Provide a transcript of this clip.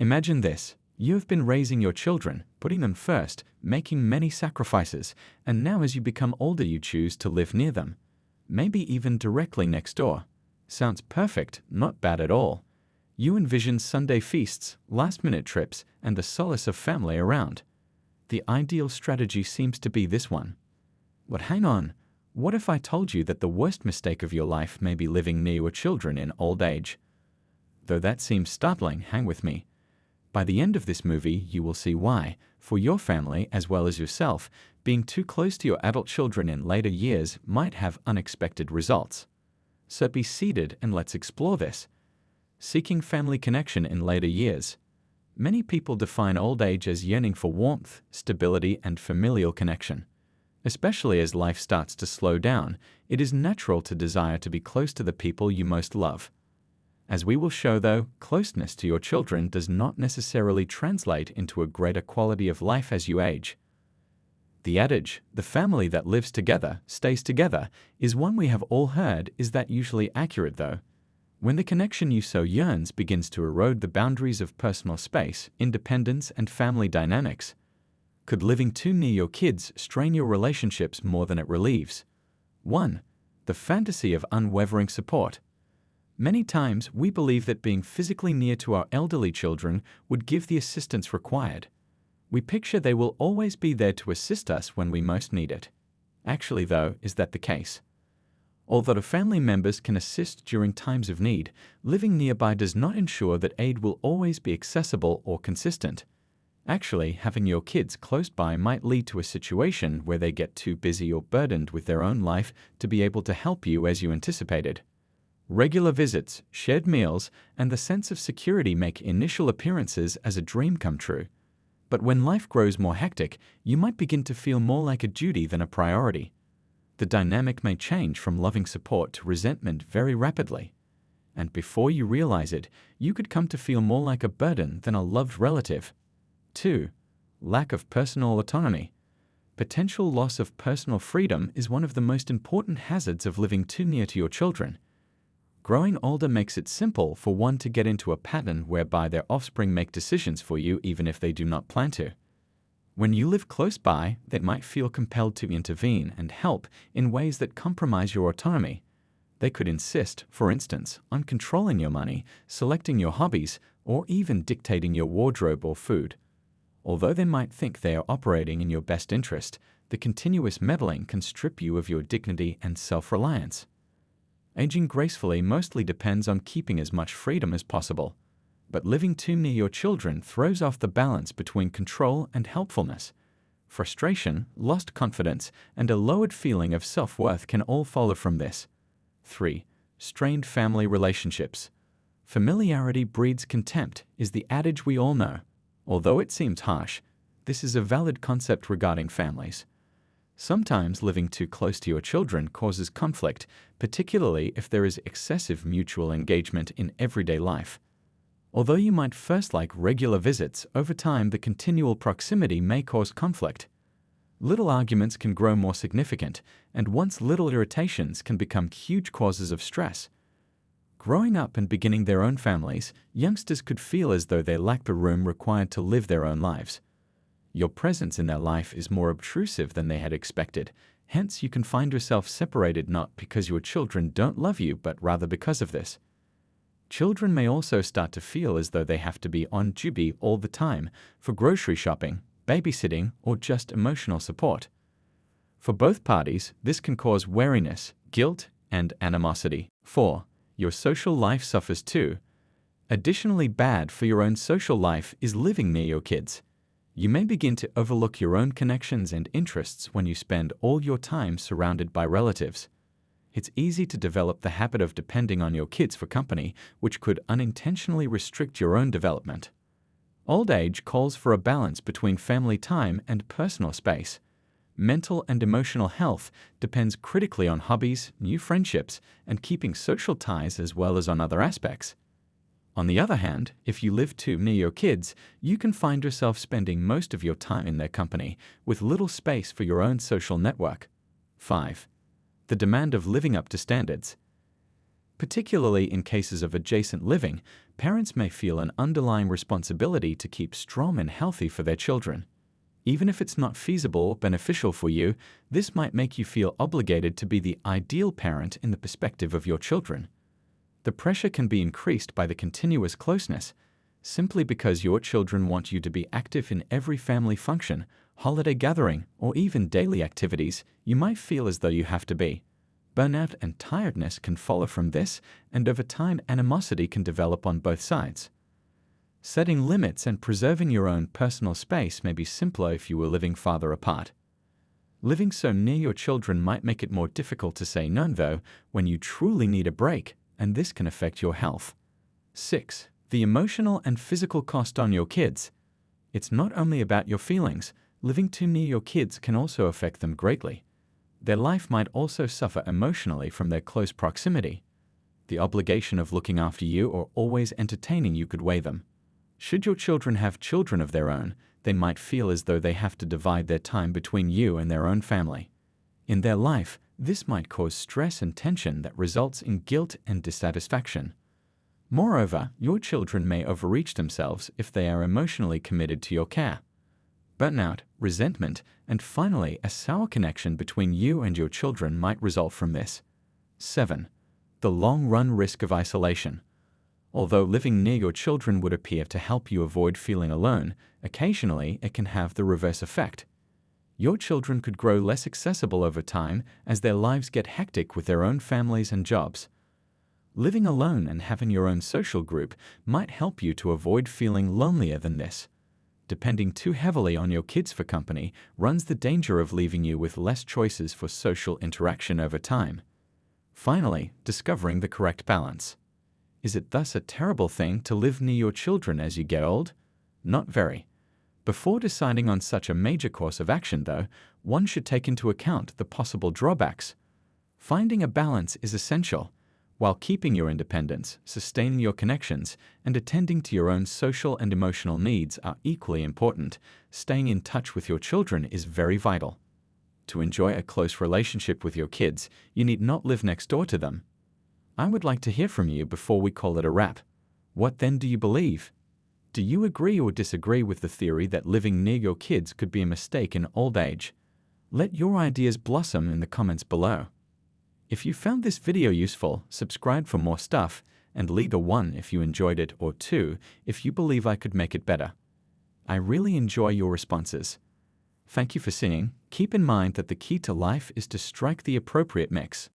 Imagine this. You have been raising your children, putting them first, making many sacrifices, and now as you become older you choose to live near them. Maybe even directly next door. Sounds perfect, not bad at all. You envision Sunday feasts, last-minute trips, and the solace of family around. The ideal strategy seems to be this one. But hang on, what if I told you that the worst mistake of your life may be living near your children in old age? Though that seems startling, hang with me. By the end of this movie, you will see why, for your family as well as yourself, being too close to your adult children in later years might have unexpected results. So be seated and let's explore this. Seeking family connection in later years. Many people define old age as yearning for warmth, stability, and familial connection. Especially as life starts to slow down, it is natural to desire to be close to the people you most love. As we will show though, closeness to your children does not necessarily translate into a greater quality of life as you age. The adage, "the family that lives together stays together," is one we have all heard. Is that usually accurate though? When the connection you so yearns begins to erode the boundaries of personal space, independence, and family dynamics, could living too near your kids strain your relationships more than it relieves? 1. The fantasy of unwavering support. Many times we believe that being physically near to our elderly children would give the assistance required. We picture they will always be there to assist us when we most need it. Actually though, is that the case? Although family members can assist during times of need, living nearby does not ensure that aid will always be accessible or consistent. Actually, having your kids close by might lead to a situation where they get too busy or burdened with their own life to be able to help you as you anticipated. Regular visits, shared meals, and the sense of security make initial appearances as a dream come true. But when life grows more hectic, you might begin to feel more like a duty than a priority. The dynamic may change from loving support to resentment very rapidly. And before you realize it, you could come to feel more like a burden than a loved relative. 2. Lack of personal autonomy. Potential loss of personal freedom is one of the most important hazards of living too near to your children. Growing older makes it simple for one to get into a pattern whereby their offspring make decisions for you even if they do not plan to. When you live close by, they might feel compelled to intervene and help in ways that compromise your autonomy. They could insist, for instance, on controlling your money, selecting your hobbies, or even dictating your wardrobe or food. Although they might think they are operating in your best interest, the continuous meddling can strip you of your dignity and self-reliance. Aging gracefully mostly depends on keeping as much freedom as possible, but living too near your children throws off the balance between control and helpfulness. Frustration, lost confidence, and a lowered feeling of self-worth can all follow from this. 3. Strained family relationships. Familiarity breeds contempt is the adage we all know. Although it seems harsh, this is a valid concept regarding families. Sometimes living too close to your children causes conflict, particularly if there is excessive mutual engagement in everyday life. Although you might first like regular visits, over time the continual proximity may cause conflict. Little arguments can grow more significant, and once little irritations can become huge causes of stress. Growing up and beginning their own families, youngsters could feel as though they lack the room required to live their own lives. Your presence in their life is more obtrusive than they had expected, hence you can find yourself separated not because your children don't love you, but rather because of this. Children may also start to feel as though they have to be on duty all the time for grocery shopping, babysitting, or just emotional support. For both parties, this can cause wariness, guilt, and animosity. 4. Your social life suffers too. Additionally bad for your own social life is living near your kids. You may begin to overlook your own connections and interests when you spend all your time surrounded by relatives. It's easy to develop the habit of depending on your kids for company, which could unintentionally restrict your own development. Old age calls for a balance between family time and personal space. Mental and emotional health depends critically on hobbies, new friendships, and keeping social ties as well as on other aspects. On the other hand, if you live too near your kids, you can find yourself spending most of your time in their company, with little space for your own social network. 5. The demand of living up to standards. Particularly in cases of adjacent living, parents may feel an underlying responsibility to keep strong and healthy for their children. Even if it's not feasible or beneficial for you, this might make you feel obligated to be the ideal parent in the perspective of your children. The pressure can be increased by the continuous closeness. Simply because your children want you to be active in every family function, holiday gathering, or even daily activities, you might feel as though you have to be. Burnout and tiredness can follow from this, and over time animosity can develop on both sides. Setting limits and preserving your own personal space may be simpler if you were living farther apart. Living so near your children might make it more difficult to say no, though, when you truly need a break, and this can affect your health. 6. The emotional and physical cost on your kids. It's not only about your feelings. Living too near your kids can also affect them greatly. Their life might also suffer emotionally from their close proximity. The obligation of looking after you or always entertaining you could weigh them. Should your children have children of their own, they might feel as though they have to divide their time between you and their own family. In their life, this might cause stress and tension that results in guilt and dissatisfaction. Moreover, your children may overreach themselves if they are emotionally committed to your care. Burnout, resentment, and finally a sour connection between you and your children might result from this. 7. The long-run risk of isolation. Although living near your children would appear to help you avoid feeling alone, occasionally it can have the reverse effect. Your children could grow less accessible over time as their lives get hectic with their own families and jobs. Living alone and having your own social group might help you to avoid feeling lonelier than this. Depending too heavily on your kids for company runs the danger of leaving you with less choices for social interaction over time. Finally, discovering the correct balance. Is it thus a terrible thing to live near your children as you get old? Not very. Before deciding on such a major course of action, though, one should take into account the possible drawbacks. Finding a balance is essential. While keeping your independence, sustaining your connections, and attending to your own social and emotional needs are equally important, staying in touch with your children is very vital. To enjoy a close relationship with your kids, you need not live next door to them. I would like to hear from you before we call it a wrap. What then do you believe? Do you agree or disagree with the theory that living near your kids could be a mistake in old age? Let your ideas blossom in the comments below. If you found this video useful, subscribe for more stuff, and leave a 1 if you enjoyed it or 2 if you believe I could make it better. I really enjoy your responses. Thank you for seeing. Keep in mind that the key to life is to strike the appropriate mix.